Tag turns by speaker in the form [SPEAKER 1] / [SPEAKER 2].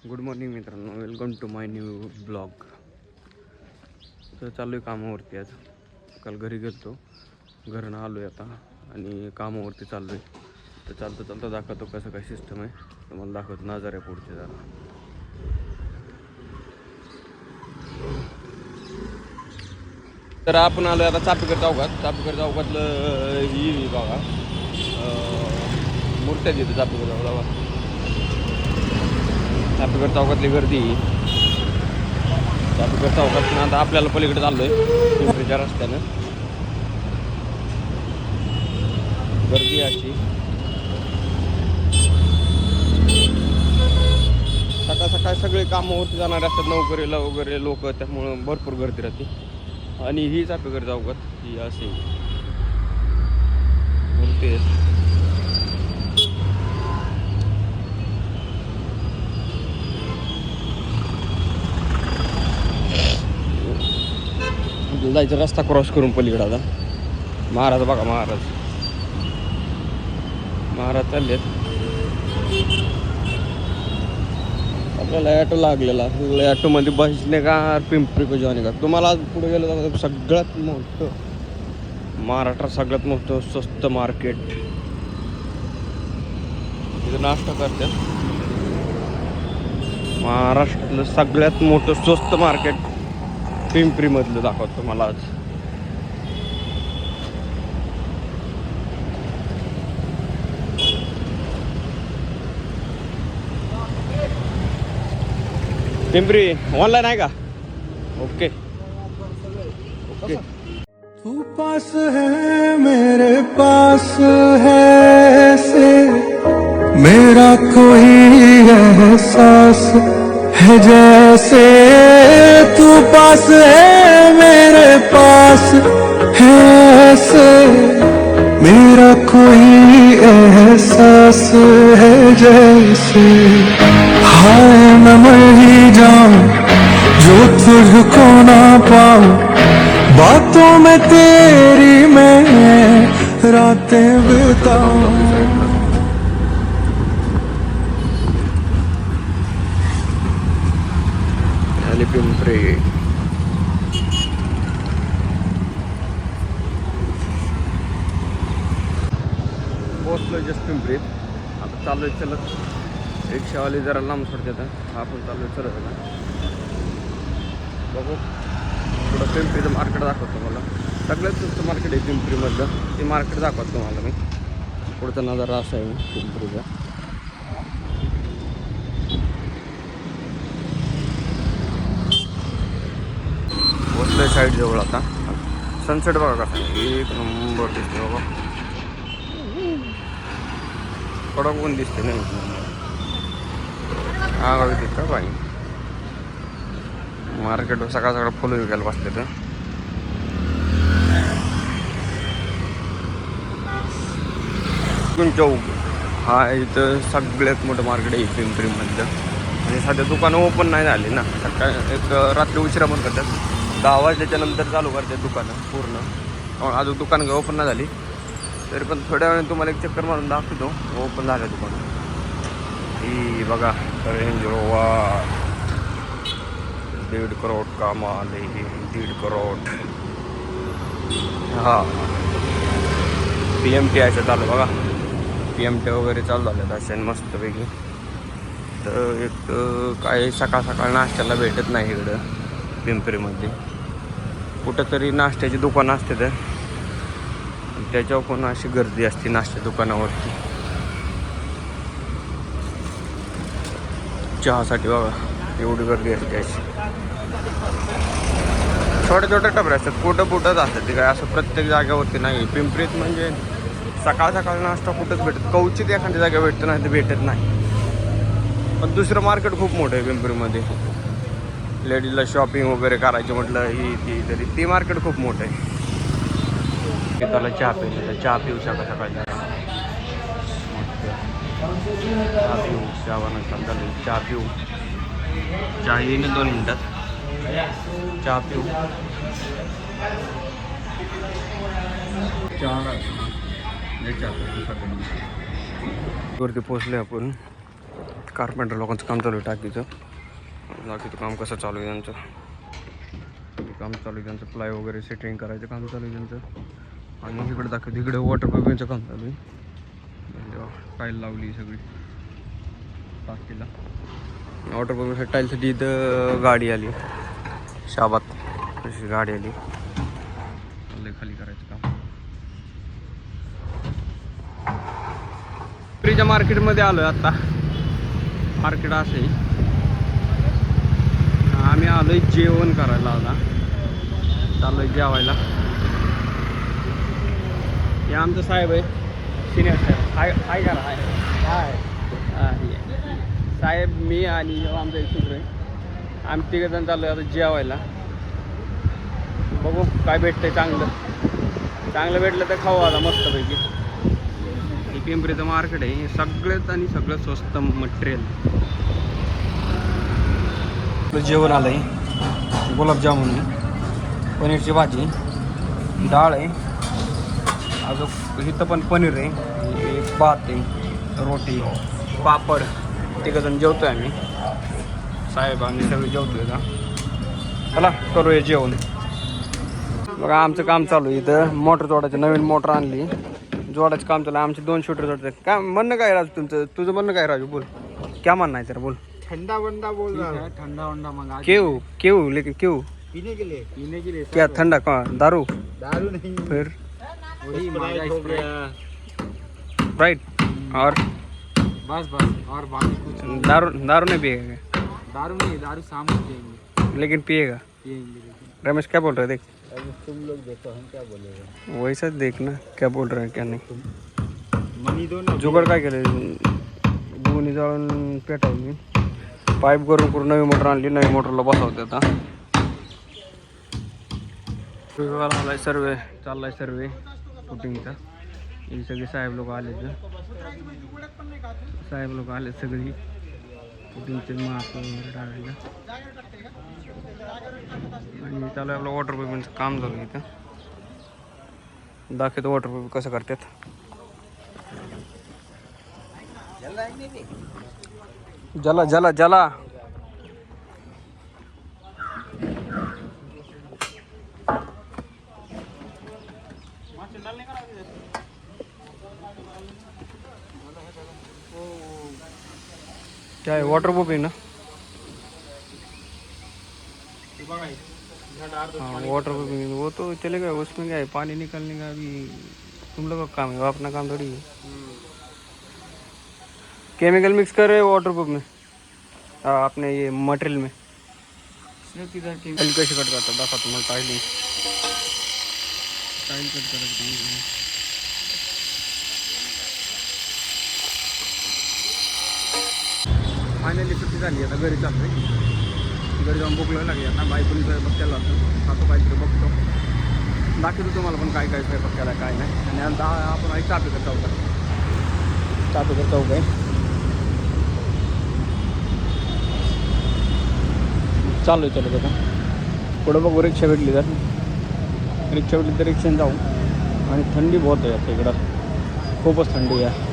[SPEAKER 1] Good morning मित्रांनो, welcome to my new blog. तर चालू आहे कामावरती. आज काल घरी गेलतो, घरनं आलो आहे आता आणि कामावरती चाललो आहे. तर चालतं दाखवतो कसं काय सिस्टम आहे. तुम्हाला दाखवतो नजारे पुढचे जरा. तर आपण आलो आता चापेकर चौकातलं ही बघा मूर्त्या तिथे चापेकर चौकातली गर्दी. चापेकर चौकातून आता आपल्याला पलीकडे चाललोय पिंपरीच्या रस्त्यानं. गर्दी अशी सकाळ सगळे कामावरती जाणारे असतात, नोकरीला वगैरे लोक, त्यामुळं भरपूर गर्दी राहते. आणि ही चापेकर चौकात ही असे मूर्ती आहेत. जायचं रस्ता क्रॉस करून पलीकडे आता महाराज बघा, महाराज चाललेत. आपल्याला ॲटो लागलेला, ॲटोमध्ये बसणे का पिंपरी को जाणे का. तुम्हाला आज पुढे गेलं तर सगळ्यात मोठं महाराष्ट्रात सगळ्यात मोठं स्वस्त मार्केट तिथं नाश्ता करतात. महाराष्ट्रातलं सगळ्यात मोठं स्वस्त मार्केट पिंपरीमधलं दाखवतो मला आज. पिंपरी ऑनलाईन आहे का? ओके.
[SPEAKER 2] तू पास है मेरे पास है से मेरा कोई एहसास है जैसे तू पास है मेरे पास है से मेरा कोई एहसास है जैसे हाय मैं मर ही जाऊं जो तुझको ना पाऊं बातों में तेरी मैं रातें बिताऊं.
[SPEAKER 1] पिंपरी पोचलो जस्ट पिंपरीत. आता चालू आहे चलत. रिक्षावाले जरा लांब सोडतात, आपण चालू आहे चलत आता. बघू थोडं पिंपरीचं मार्केट दाखवतो मला. सगळ्यात स्वस्त मार्केट आहे पिंपरीमधलं, ते मार्केट दाखवतो तुम्हाला मी. पुढचा नजारा असा आहे पिंपरीचा. पोचलोय साईड जवळ आता. सनसेट बघा कसा एक नंबर दिसते बाबा. कडक ऊन दिसते नाही हा बघा तिथं का पाणी. मार्केटवर सकाळ फुलं विकायला बसले तर. चौक हा इथं सगळ्यात मोठं मार्केट आहे पिंपरीमधलं. आणि सध्या दुकानं ओपन नाही झाली ना. सकाळी एक रात्री उशिरा बंद करतात, 10 वाजल्याच्या नंतर चालू करतात दुकानं पूर्ण. अजून दुकानं ओपन नाही झाली, तरी पण थोड्या वेळाने तुम्हाला एक चक्कर मारून दाखवतो ओपन झालं दुकान. ही बघा रेंज रोवर 1.5 करोड का माल आहे. 1.5 करोड. हा PMT आहे चालू बघा. PMT वगैरे चालू झालं असेल मस्तपैकी. तर एक काय सकाळ नाश्त्याला भेटत नाही इकडं पिंपरीमध्ये. कुठंतरी नाश्त्याची दुकानं असते तर त्याच्यावर पण अशी गर्दी असते नाश्त्या दुकानावरती. चहासाठी बघा एवढी गर्दी असते अशी. छोट्या टपऱ्या असतात, कुठं असतात ते काय असं प्रत्येक जागेवरती नाही. पिंपरीत म्हणजे सकाळ नाश्ता कुठंच भेटत, कवचित एखाद्या जागा भेटतं नाही तर भेटत नाही. पण दुसरं मार्केट खूप मोठं आहे पिंपरीमध्ये. लेडीजला शॉपिंग वगैरे करायची म्हटलं ही ती तरी ती मार्केट खूप मोठं आहे. त्याला चहा प्यायला चहा पिऊ सकाळी चहा पिऊ चहा पिऊ चहा येईन 2 मिनिटात. चहा पिऊ चहा वरती पोचले आपण. कार्पेंटर लोकांचं काम चालू आहे टाकीचं. टाकीचं काम कसं चालू आहे त्यांचं, काम चालू आहे त्यांचं. प्लाय वगैरे सेटिंग करायचं काम चालू आहे त्यांचं. आणि इकडे दाखवतो, इकडे वॉटरप्रूफिंगचं काम चालू आहे. टाईल लावली सगळी टाकीला. वॉटरप्रूफिंग टाईलसाठी इथं गाडी आली, शाबात अशी गाडी आली. खाली करायचं काम. फ्रीच्या मार्केटमध्ये आलो आहे आता. मार्केट असं आहे. आम्ही आलो आहे जेवण करायला. आता चाललो आहे जेवायला. हे आमचं साहेब आहे, सिनियर साहेब. हाय करा. हाय साहेब, मी आणि आमचा एक सूत्र आहे. आम्ही तिघंजण चाललो आहे आता जेवायला. बघू काय भेटतंय. चांगलं भेटलं तर खाऊ आता मस्तपैकी. हे पिंपरीचं मार्केट आहे. हे सगळ्यात आणि सगळं स्वस्त मटेरियल. जेवण आलं आहे. गुलाबजामुन आहे, पनीरची भाजी, डाळ आहे, अजून इथं पण पनीर आहे, भात आहे, रोटी, पापड. तिघंजण जेवतो आहे आम्ही. साहेब आम्ही सगळे जेवतो आहे का. चला करूया जेवण. बघा आमचं काम चालू आहे इथं. मोटर जोडायचं, नवीन मोटर आणली, जोडायचं काम चालू आहे. आमचे 2 शूटर जोडतात. काय म्हणणं काय राजू तुझं म्हणणं काय राजू? बोल, क्या म्हणणं आहे तर बोल.
[SPEAKER 3] ठंडा वंडा बोल रहा है, ठंडा वंडा मंगा
[SPEAKER 1] क्यों लेकिन क्यों
[SPEAKER 3] पीने के लिए
[SPEAKER 1] क्या ठंडा कौन? दारू
[SPEAKER 3] नहीं
[SPEAKER 1] फिर
[SPEAKER 3] वही स्प्राइट हो गया
[SPEAKER 1] राइट. और
[SPEAKER 3] बस और बाकी कुछ
[SPEAKER 1] दारू नहीं पिएगा
[SPEAKER 3] दारू नहीं, दारू शाम को पियेंगे
[SPEAKER 1] लेकिन पिएगा.
[SPEAKER 3] लेकिन
[SPEAKER 1] रमेश क्या बोल रहा है? देख
[SPEAKER 3] तुम लोग देखो हम क्या बोलेंगे.
[SPEAKER 1] वैसा देखना क्या बोल रहा है क्या नहीं.
[SPEAKER 3] मनी दो ना.
[SPEAKER 1] जुगाड काय केलं, गुणी जाळून पेटवली, पाईप करून नवी मोटर आणली. नवी मोटरला बसवते आता. आलाय सर्वे, चाललाय सर्वे शूटिंगचा. हे सगळे साहेब लोक आले, सगळी शूटिंगचे माप वगैरे टाकायला. आणि चालू आहे आपलं वॉटरप्रूफिंगचं काम चालू आहे इथं. दाखवतो वॉटरप्रूफ कसं करतात. जला क्या है? वॉटरप्रूफिंग ना. हाँ वाटरप्रूफिंग वो तो चलेगा. उसमें क्या है, पानी निकलने का भी तुम लोगों का काम है, वो अपना काम थोड़ी है. केमिकल मिक्स कर रहे हो वाटरप्रूफ में. हाँ अपने ये मटेरियल में. टाइल कैसे कट करता दाखा तुम्हाला. टाइल कट करायचं. फायनली सुट्टी झाली. आता घरी चाललोय. घरी जाऊन भूक लागली. आता बायकोनी स्वयंपाक केला होता. खातो काहीतरी बघतो. दाखवतो तुम्हाला पण काय स्वयंपाक केला काय नाही. आणि आता आपण आहे चापेकर चौक आहे. चालू आहे आता. पुढं बघू रिक्षा भेटली तर रिक्षाने जाऊ. आणि थंडी बहुत आहे आता इकडं, खूपच थंडी आहे.